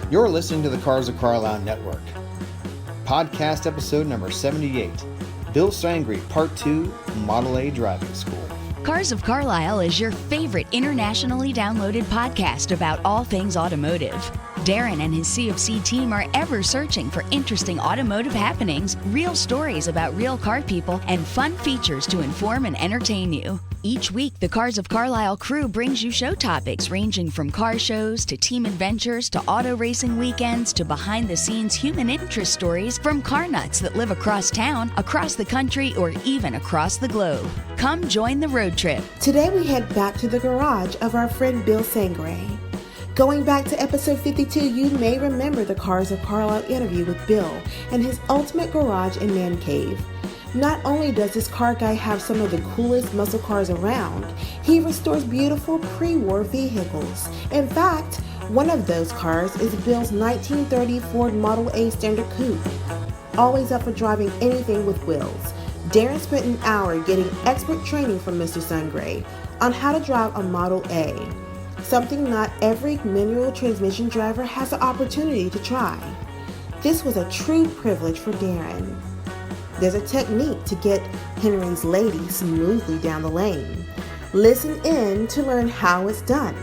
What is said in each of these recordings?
You're listening to the Cars of Carlisle Network. Podcast episode number 78, Bill Sangrey, Part 2, Model A Driving School. Cars of Carlisle is your favorite internationally downloaded podcast about all things automotive. Darren and his CFC team are ever searching for interesting automotive happenings, real stories about real car people, and fun features to inform and entertain you. Each week, the Cars of Carlisle crew brings you show topics ranging from car shows to team adventures to auto racing weekends to behind-the-scenes human interest stories from car nuts that live across town, across the country, or even across the globe. Come join the road trip. Today we head back to the garage of our friend Bill Sangrey. Going back to episode 52, you may remember the Cars of Carlisle interview with Bill and his ultimate Garage and Mancave. Not only does this car guy have some of the coolest muscle cars around, he restores beautiful pre-war vehicles. In fact, one of those cars is Bill's 1930 Ford Model A Standard Coupe. Always up for driving anything with wheels, Darren spent an hour getting expert training from Mr. Sangrey on how to drive a Model A, something not every manual transmission driver has the opportunity to try. This was a true privilege for Darren. There's a technique to get Henry's lady smoothly down the lane. Listen in to learn how it's done.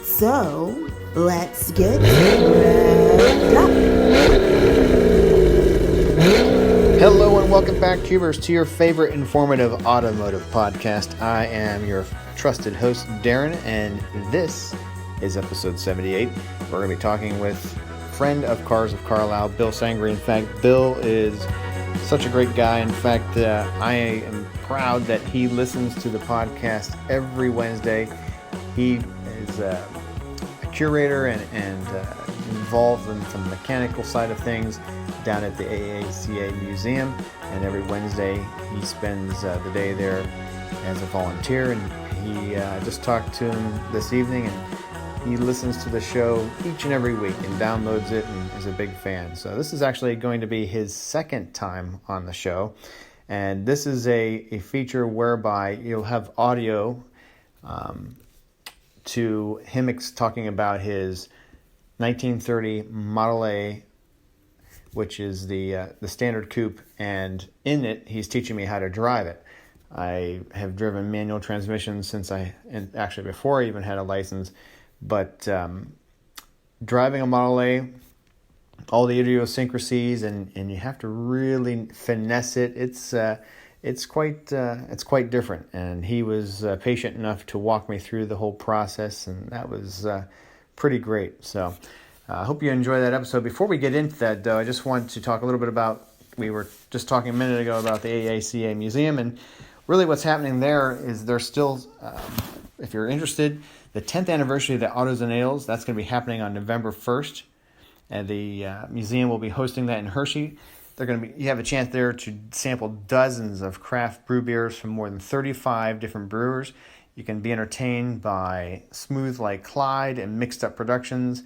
So, let's get revved up. Hello and welcome back, Cubers, to your favorite informative automotive podcast. I am your trusted host, Darren, and this is episode 78. We're going to be talking with friend of Cars of Carlisle, Bill Sangrey. In fact, Bill is such a great guy. In fact, I am proud that he listens to the podcast every Wednesday. He is a curator and involved in some mechanical side of things down at the AACA Museum, and every Wednesday he spends the day there as a volunteer. And he just talked to him this evening, and he listens to the show each and every week and downloads it and is a big fan. So this is actually going to be his second time on the show, and this is a feature whereby you'll have audio to him talking about his 1930 Model A, which is the standard coupe, and in it he's teaching me how to drive it. I have driven manual transmissions actually before I even had a license, but driving a Model A, all the idiosyncrasies, and you have to really finesse it. It's quite different, and he was patient enough to walk me through the whole process, and that was pretty great. So I hope you enjoy that episode. Before we get into that, though, I just want to talk a little bit about, we were just talking a minute ago about the AACA Museum, and really what's happening there is they're still, if you're interested, the 10th anniversary of the Autos and Ales, that's going to be happening on November 1st, and the museum will be hosting that in Hershey. You have a chance there to sample dozens of craft brew beers from more than 35 different brewers. You can be entertained by Smooth Like Clyde and Mixed Up Productions,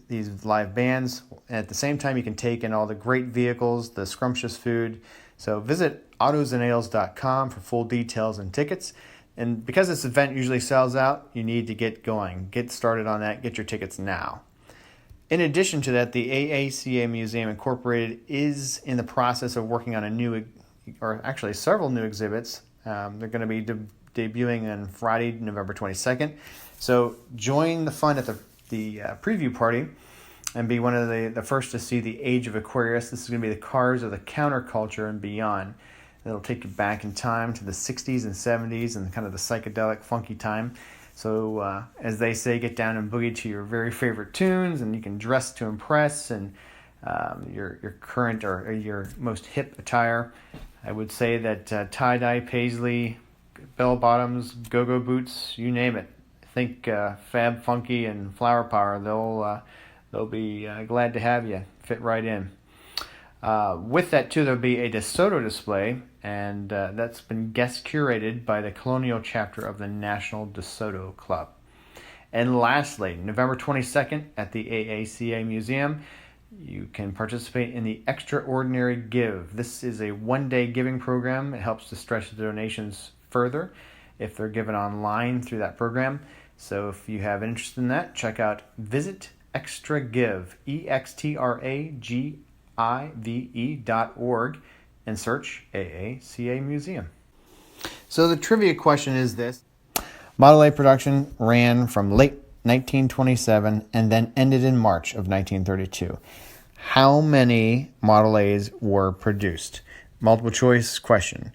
these live bands. And at the same time, you can take in all the great vehicles, the scrumptious food. So visit autosandales.com for full details and tickets. And because this event usually sells out, you need to get going. Get started on that. Get your tickets now. In addition to that, the AACA Museum Incorporated is in the process of working on several new exhibits. They're going to be debuting on Friday, November 22nd. So join the fun at the preview party and be one of the first to see the Age of Aquarius. This is going to be the cars of the counterculture and beyond. It'll take you back in time to the 60s and 70s and kind of the psychedelic, funky time. So, as they say, get down and boogie to your very favorite tunes, and you can dress to impress, and your current or your most hip attire. I would say that tie-dye, paisley, bell-bottoms, go-go boots, you name it. Think Fab Funky and Flower Power. They'll be glad to have you. Fit right in. With that, too, there'll be a DeSoto display, and that's been guest curated by the Colonial chapter of the National DeSoto Club. And lastly, November 22nd at the AACA Museum, You can participate in the Extraordinary Give. This is a one-day giving program. It helps to stretch the donations further if they're given online through that program. So if you have interest in that, check out Visit Extra Give, extragive.org, and search AACA Museum. So the trivia question is this. Model A production ran from late 1927 and then ended in March of 1932. How many Model A's were produced? Multiple choice question.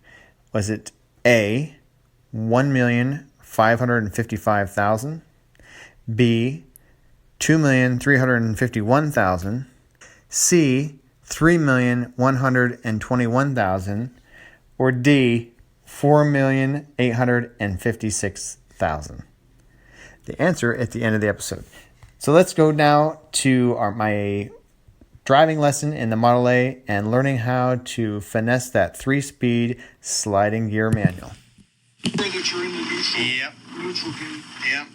Was it A, 1,555,000, B, 2,351,000, C, 3,121,000, or D, 4,856,000? The answer at the end of the episode. So let's go now to my driving lesson in the Model A and learning how to finesse that 3-speed sliding gear manual. That you're in the neutral, Yep. neutral gear. Yep.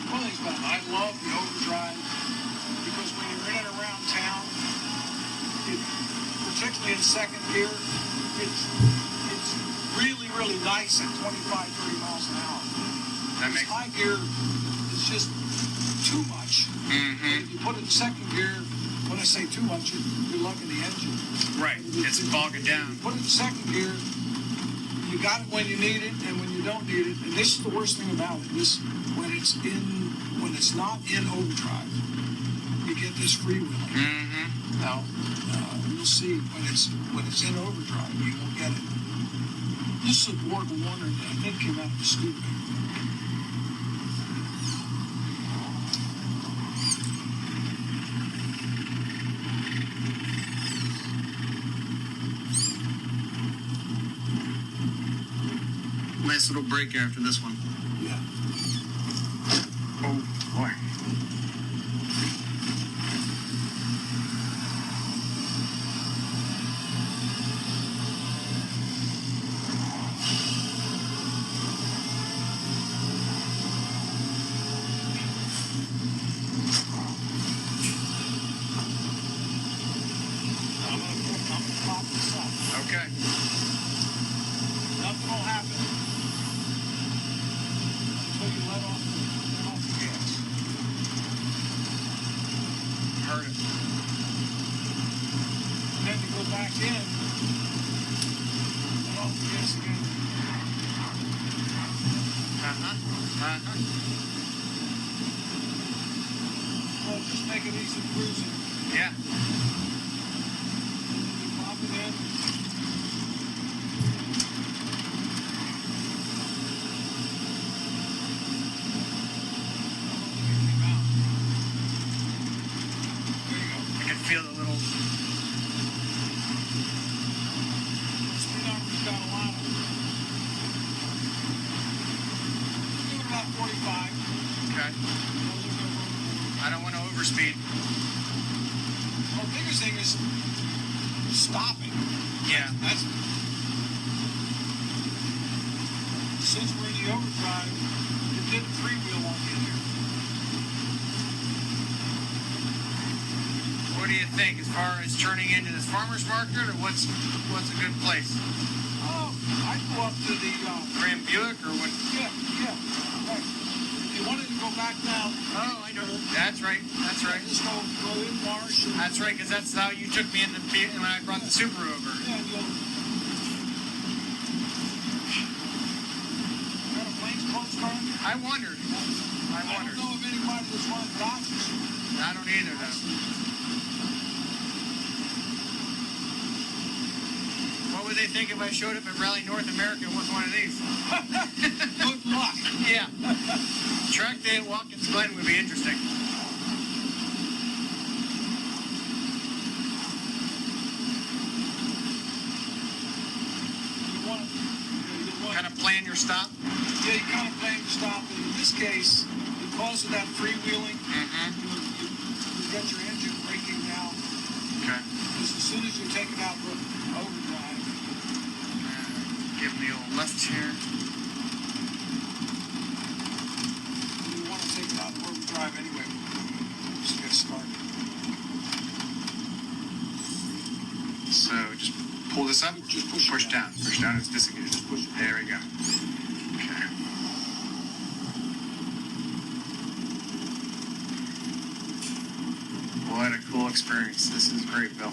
One thing's about it, I love the overdrive because when you're in and around town, particularly in second gear, it's really, really nice at 25, 30 miles an hour. That makes high gear is just too much. Mm-hmm. If you put it in second gear, when I say too much, you're lugging the engine. Right. It's bogging down. Put it in second gear, you got it when you need it and when you don't need it. And this is the worst thing about it. When it's not in overdrive, you get this freewheeling. Mm-hmm. Now, you'll see when it's in overdrive, you won't get it. This is a Borg Warner that I think came out of the Coupe. Nice little break after this one. Yeah. Oh, boy. I'm gonna pop this up. Okay. Nothing will happen until you let off the gas. Heard it. And then you go back in, let off the gas again. Well, just make it easy cruising. Yeah. You pop it in. I can feel the little... Speed armor's got a lot of it. Give it about 45. Okay. I don't want to overspeed. Well, the biggest thing is stopping. Yeah. That's since we're in the overdrive, it did freewheel on me there. What do you think as far as turning into this farmer's market, or what's a good place? Oh, I'd go up to the Grand Buick or what? yeah, right. If you wanted to go back now, Oh, I know. That's right. That's right. just go in Marsh and That's right, because that's how you took me in when I brought the Subaru over. yeah, you'll. Got a plainclothes car? I wondered. I don't know of anybody that's running Dodgers. I don't either, though. What would they think if I showed up at Rally North America with one of these? Good luck. Yeah. Track day at Watkins Glen would be interesting. You want Kind of plan your stop. yeah, you kind of plan to stop. And in this case, because of that freewheeling, Mm-hmm. you get your engine braking now. Okay. Because as soon as you take it out of overdrive, Give me a little left here. you want to take it out of overdrive anyway. this up? Just push Push it down. Push down. It's disengaged. Just push it. There we go. Okay. What a cool experience. This is great, Bill.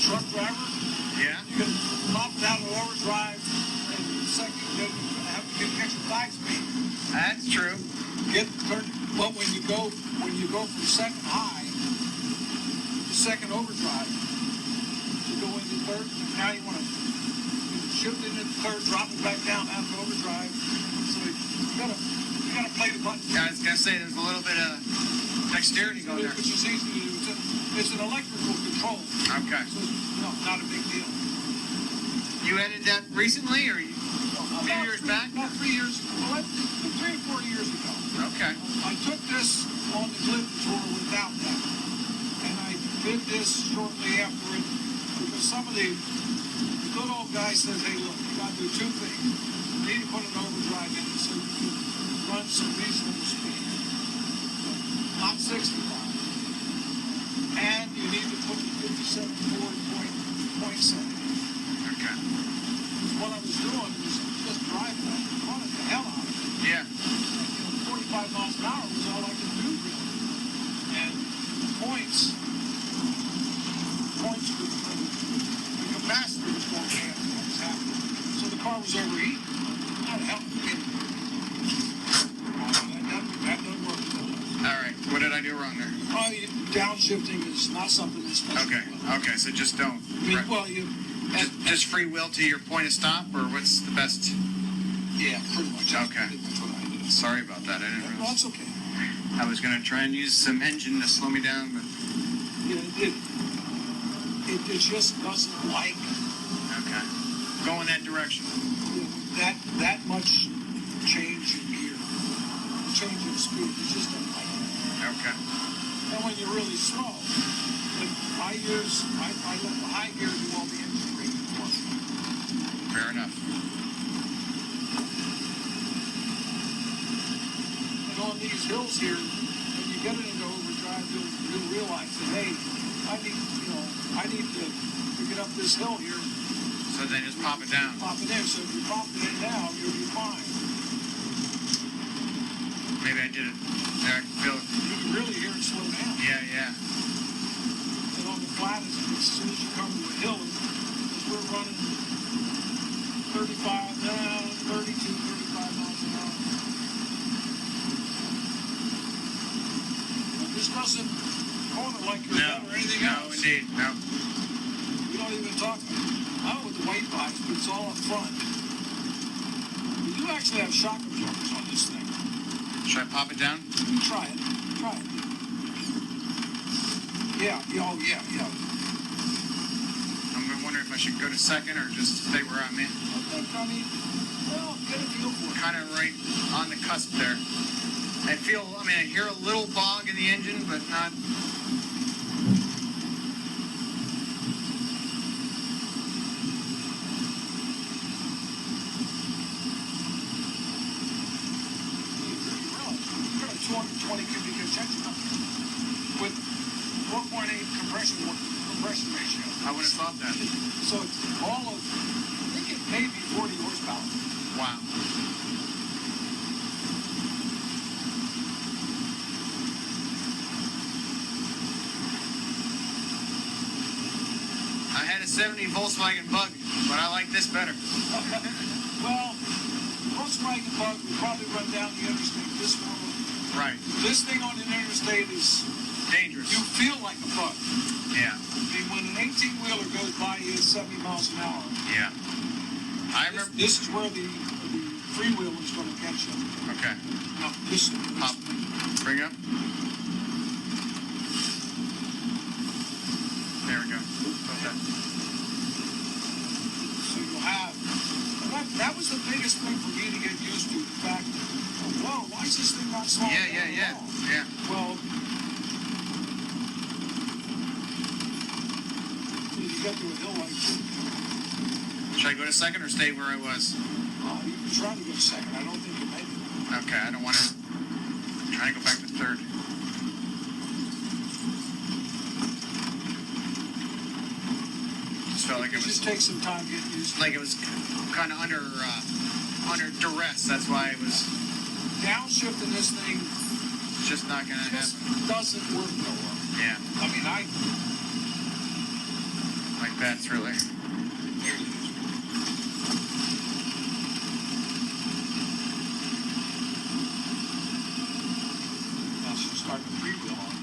Truck driver, Yeah? you can pop it out of overdrive, and second, you have to get extra 5 speed. That's true. But when you go from second high to second overdrive, you go into third. Now you want to shift it into third, drop it back down out of overdrive. So you gotta play the button. Yeah, I was gonna say there's a little bit of dexterity going there. Which is easy to do. It's an electrical control. Okay. So it's not a big deal. You added that recently, or a few years back? About 3 years, well, 3 or 4 years ago. Okay. I took this on the Glidden tour without that. And I did this shortly after it because some of the good old guy says, hey, look, you got to do 2 things. You need to put an overdrive in it so you can run some reasonable speed. Not 65. And you need to put the 57 forward point setting. Okay. What I was doing was just driving it, running the hell out of it. Yeah. 45 miles an hour was all I could do, really. And points the capacitor was going down. What was happening? So the car was overheating. How the hell did it? That doesn't work. All right. What did I do wrong there? Downshifting is not something that's supposed Okay. to do. Okay. So just don't. I mean, well, Just free will to your point of stop, or what's the best? yeah, pretty much. Okay. That's what I did. Sorry about that. I didn't Well, realize. that's okay. I was gonna try and use some engine to slow me down, but Yeah, it just doesn't like okay. Go in that direction. that much change in gear, change in speed. It just doesn't like it. Okay. And when you're really slow, the high gears, I let the high gear do all the engine braking work. Fair enough. And on these hills here, when you get it into overdrive, you'll realize that, hey, I need to get up this hill here, So then just pop it down. pop it in. So if you pop it in now, you'll be fine. Maybe I did it. There, I can feel it. You can really hear it slow down. Yeah. And on the flat, as soon as you come to the hill, we're running 32, 35 miles an hour. This doesn't corner like your gun or anything else. No, indeed. No. We don't even talk. I don't know what the weight bikes, but it's all up front. We do actually have shock absorbers on this thing. Should I pop it down? You try it. Yeah. I'm wondering if I should go to second or just stay where I'm in. Well, get a feel for it. Kind of right on the cusp there. I hear a little bog in the engine, but not. You've got a 220 cubic inch engine up there with 4.8 compression ratio. I would have thought that. So it's all of, I think it may be 40 horsepower. Wow. I had a 70 Volkswagen Bug, but I like this better. Well, Volkswagen Bug will probably run down the interstate. This one, Right. this thing on the interstate is, Dangerous. you feel like a bug. Yeah. I mean, when an 18-wheeler goes by you at 70 miles an hour, Yeah. I remember. this is where the freewheeler's going to catch you. Okay. Now, this Pop. Bring up. There we go. Okay. So you'll have, that was the biggest thing for me to get used to, the fact that, whoa, why is this thing not slowing down at all? Yeah. Well, you get to a hill like this, Should I go to second or stay where I was? You can try to go to second. I don't think you made it. Okay, I don't want to. Try to go back to third. Just felt like it was. Just take some time getting used to it. Like it was kind of under duress. That's why it was Downshifting this thing just not going to just happen. doesn't work no more. Yeah, I mean, like that's really. There it is. Now she'll start the freewheel on,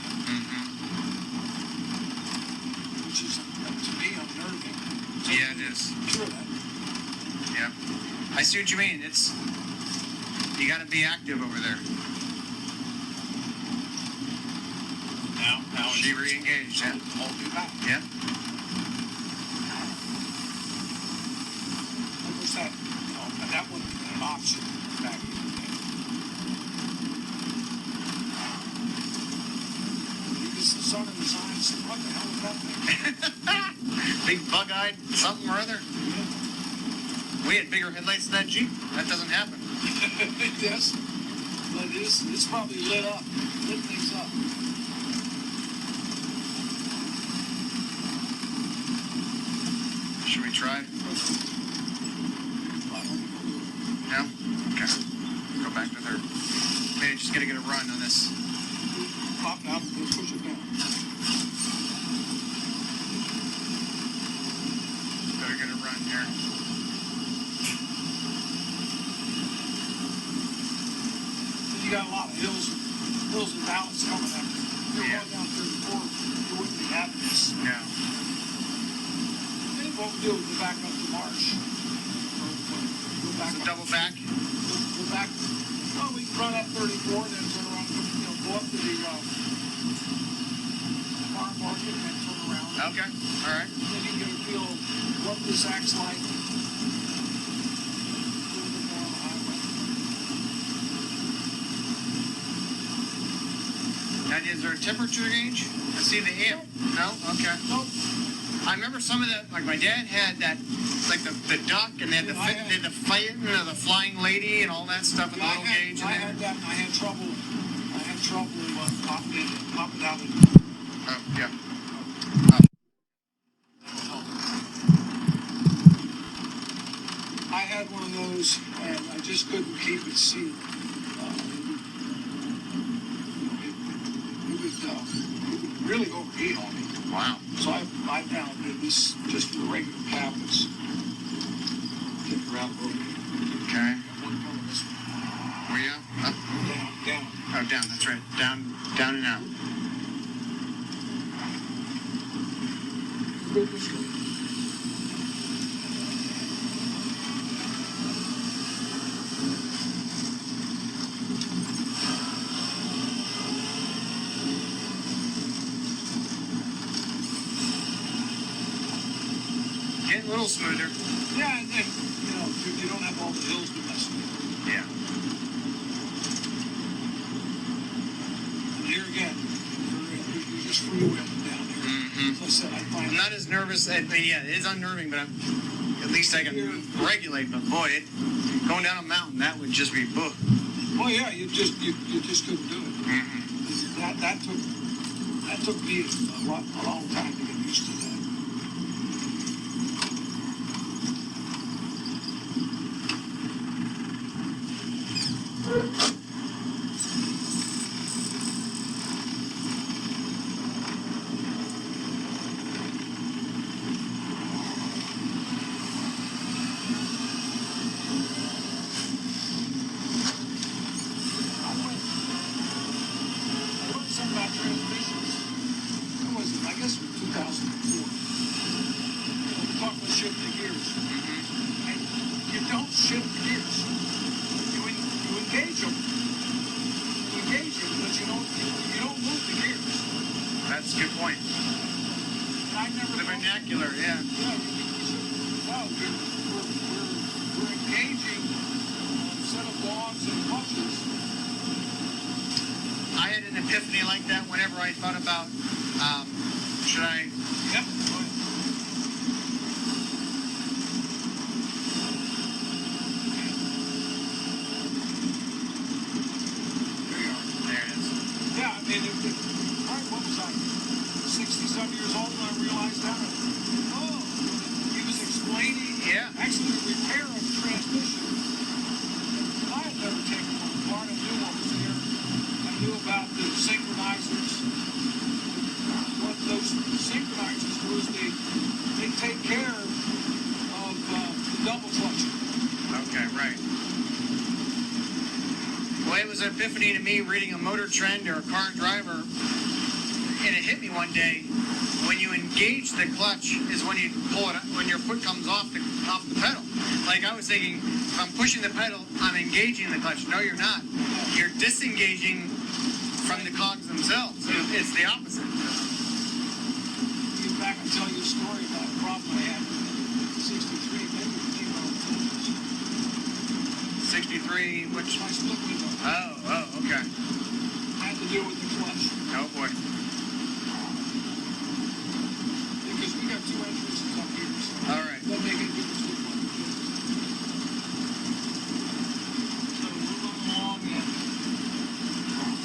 which is, to me, unnerving. Yeah, it is. Sure that. Yeah, I see what you mean. It's you got to be active over there. Now She re-engaged. Yeah. Hold you back. Yeah. Of course, that wouldn't have been an option back in the day. You just saw the design and said, what the hell is that thing? Big bug-eyed something or other. We had bigger headlights than that Jeep. That doesn't happen. Yes, but it's probably lit things up. Should we try? No? Okay. Go back to third. Maybe just gotta get a run on this. Pop it out, let's push it down. Better get a run here. You got a lot of hills and valleys coming up. You're Yeah. going down 34, you wouldn't be having this. Yeah. Then what we do is go back up to Marsh. Go back So up. double back. Go back. Well, we can run up 34, then turn around, go up to the farm market and then turn around. Okay. All right. Then you get a feel of what this acts like. A little bit more on the highway. Now, is there a temperature gauge? I see the amp. No? Okay. Nope. I remember some of the, like my dad had that, like the duck, and they had the the flying lady and all that stuff in the little gauge. I had that, and I had trouble popping it out of Oh, yeah. I had one of those, and I just couldn't keep it sealed. It would really overheat on me. Wow. So I found that this just a regular cap that's kick around a little bit. Okay. One coming this way. Were you? Up? Down. Oh, down. That's right. Down and out. Go this way. Getting a little smoother. Yeah, and then, you don't have all the hills to mess with. Yeah. And here again, you're just freewheeling down there. Mm-hmm. As I said, I find I'm not as nervous. I mean, yeah, it is unnerving, but at least I can regulate. But boy, going down a mountain, that would just be book. Oh yeah, you just couldn't do it. Mm-hmm. That took me a long time to get used to that. That's a good point. The vernacular, yeah. We're engaging a set of dogs and clutches. I had an epiphany like that whenever I thought about, should I... Yep. years old when I realized that. Oh, he was explaining actually the repair of the transmission. I had never taken one apart. I knew what was there. I knew about the synchronizers. What those synchronizers do is they take care of the double clutch. Okay, right. Well, it was an epiphany to me reading a Motor Trend or a Car and Driver, and it hit me one day. When you engage the clutch is when you pull it, when your foot comes off the pedal. Like I was thinking, if I'm pushing the pedal, I'm engaging the clutch. No, you're not. You're disengaging from the cogs themselves. It's the opposite. Get back and tell you a story about a problem I had in 63, maybe 63, which? my split window. Oh, okay. Had to do with the clutch. Oh boy. Because we got two entrances up here, so All right. that make it good to one. So we're going along at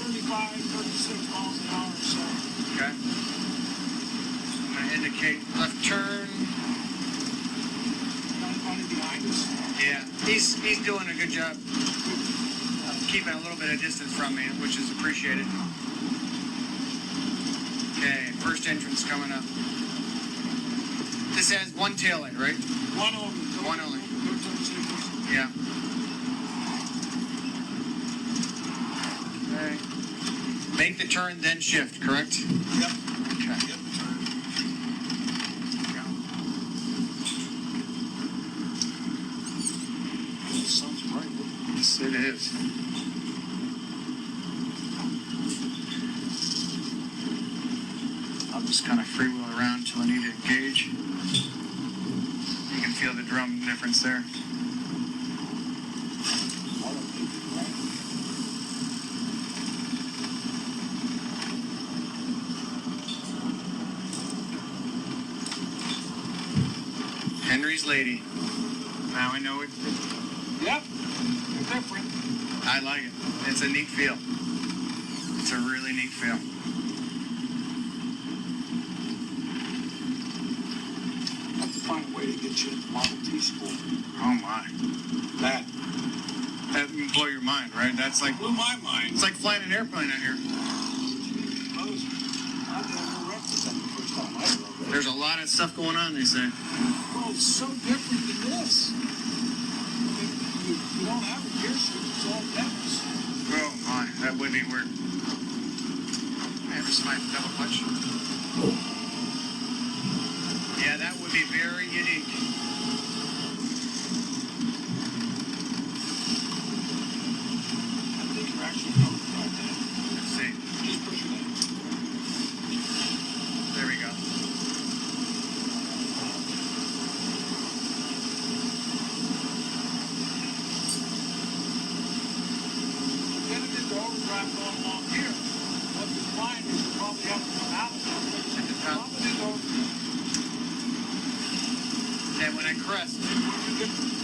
35, 36 miles an hour or so. Okay. I'm going to indicate left turn. Anybody behind us? Yeah, he's doing a good job of keeping a little bit of distance from me, which is appreciated. Okay, first entrance coming up. This has one tail light, right? One only. One only. No turn signals. Yeah. Okay. Make the turn, then shift, correct? Yep. Okay. Yep, the turn. The sun's bright. Yes, it is. I'll just kind of freewheel around until I need to engage. You can feel the drum difference there. Henry's Lady. Now I know it. Yep. They're different. I like it. It's a neat feel. It's a really neat feel. I have to find a way to get you at the Model T school. Oh my. That That would blow your mind, right? That's like, blew my mind. it's like flying an airplane out here. I never wrecked it the first time I drove it. There's a lot of stuff going on, they say. Well, it's so different than this. I mean, you don't have a gear shift, it's all pedals. Oh my, that would be weird. Ever slide double clutch? Yeah, that would be very unique. I think you're actually going to drive that. Let's see. Just push it in. There we go. Get it into overdrive going along here. What you find is you probably have to come out of it. Drop it into overdrive. And when I crest,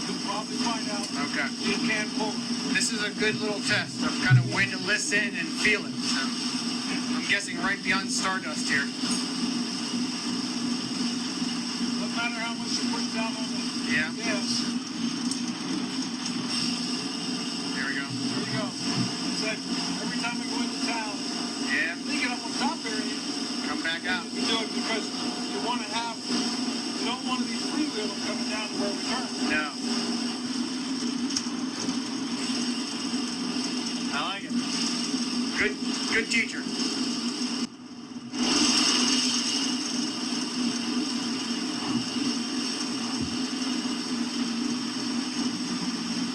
You'll probably find out okay. you can't pull it. This is a good little test of kind of when to listen and feel it. So I'm guessing right beyond Stardust here. No matter how much you push down on the Yeah. gas. There we go. There you go. It's like every time I go into town, Yeah. thinking up on top area, Come back out. you do it because you want to have, you don't want to be freewheeling coming down to where we turn. No. I like it. Good teacher.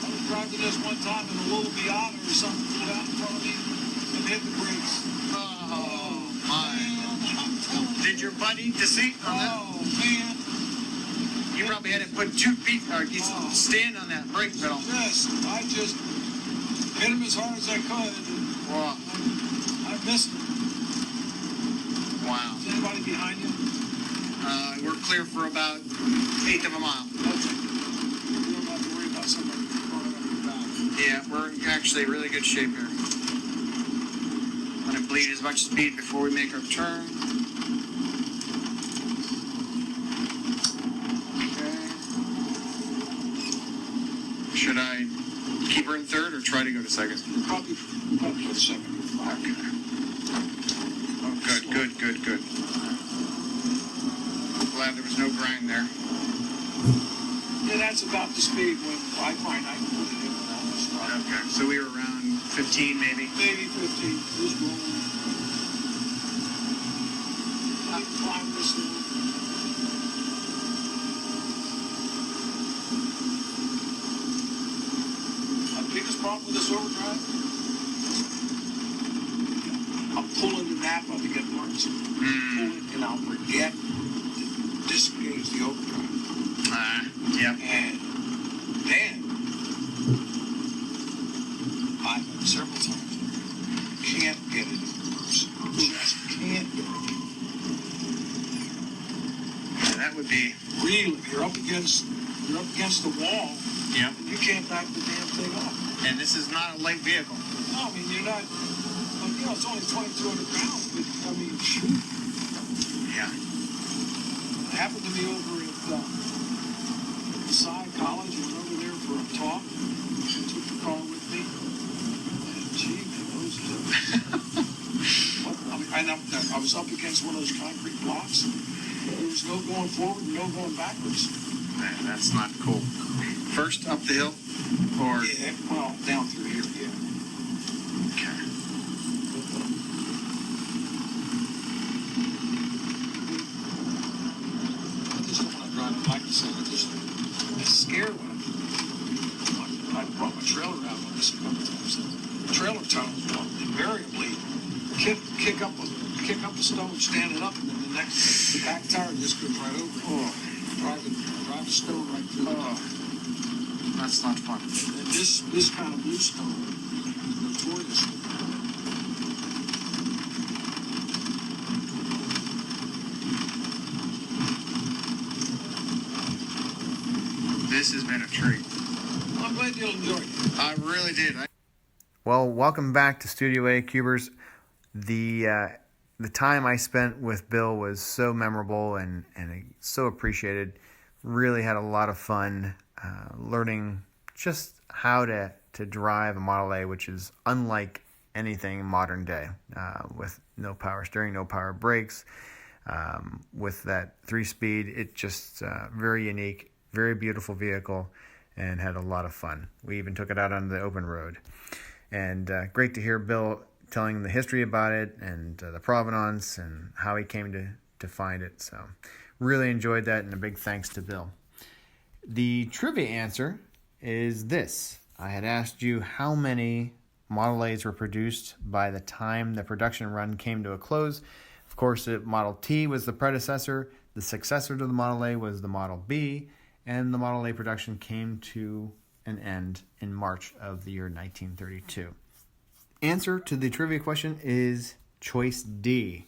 I was driving this one time and a little Miata or something flew out in front of me and hit the brakes. Oh my. Man, I'm telling you. Did your buddy deceit on that? Oh, man. You probably had to put 2 feet or stand on that brake pedal. I just hit him as hard as I could and Wow. I missed him. Wow. Is anybody behind you? We're clear for about 1/8 of a mile. Okay. You don't have to worry about somebody running up your back. Yeah, we're actually in really good shape here. I'm gonna bleed as much speed before we make our turn. Should I keep her in third or try to go to second? Probably go second. Okay. Oh, good. Glad there was no grind there. Yeah, that's about the speed when I find I can put it in without the start. Okay, so we were around 15 maybe? Maybe 15. Just rolling. I can climb this hill. My biggest problem with this overdrive, I'm pulling the napa to get parts. Pulling and I'll forget to disengage the overdrive. Yeah. And then, I've had several times, can't get it in reverse. Just can't get it. Yeah, that would be... Really, you're up against the wall. Yeah. And you can't back the damn thing up. And this is not a light vehicle. No, I mean, you're not, it's only 2,200 pounds, but, I mean, shoot. Yeah. It happened to me over at, Side College. I went over there for a talk. I took the car with me. And gee, man, those I was up against one of those concrete blocks. There was no going forward and no going backwards. Man, that's not cool. First up the hill? Or... Yeah, well, down through here, yeah. Okay. I just don't want to drive a bike to say I'm scared when I brought my trailer out on this a couple times. The trailer tires will invariably kick up a stone standing up, and then the back tire just goes right over. Oh, drive a stone right through. Oh, that's not fun. And this kind of blue stone is notorious. This has been a treat. I'm glad you enjoyed it. I really did. Well, welcome back to Studio A, Cubers. The time I spent with Bill was so memorable and so appreciated. Really had a lot of fun learning just how to drive a Model A, which is unlike anything in modern day, with no power steering, no power brakes, with that 3-speed. It just very unique, very beautiful vehicle, and had a lot of fun. We even took it out on the open road. And great to hear Bill telling the history about it and the provenance and how he came to find it. So really enjoyed that, and a big thanks to Bill. The trivia answer is this. I had asked you how many Model A's were produced by the time the production run came to a close. Of course, the Model T was the predecessor. The successor to the Model A was the Model B, and the Model A production came to an end in March of the year 1932. Answer to the trivia question is choice D.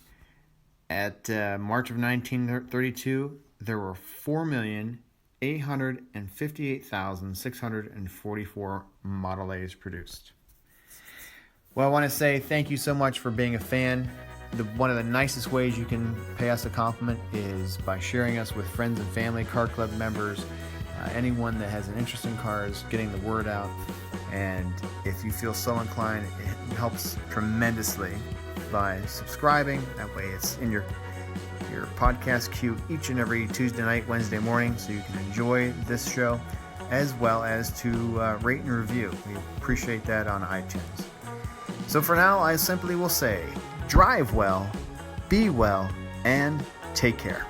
At March of 1932, there were 4,858,644 Model A's produced. Well, I want to say thank you so much for being a fan. One of the nicest ways you can pay us a compliment is by sharing us with friends and family, car club members, anyone that has an interest in cars, getting the word out. And if you feel so inclined, it helps tremendously by subscribing. That way it's in your podcast queue each and every Tuesday night, Wednesday morning, so you can enjoy this show, as well as to rate and review. We appreciate that on iTunes. So for now, I simply will say, drive well, be well, and take care.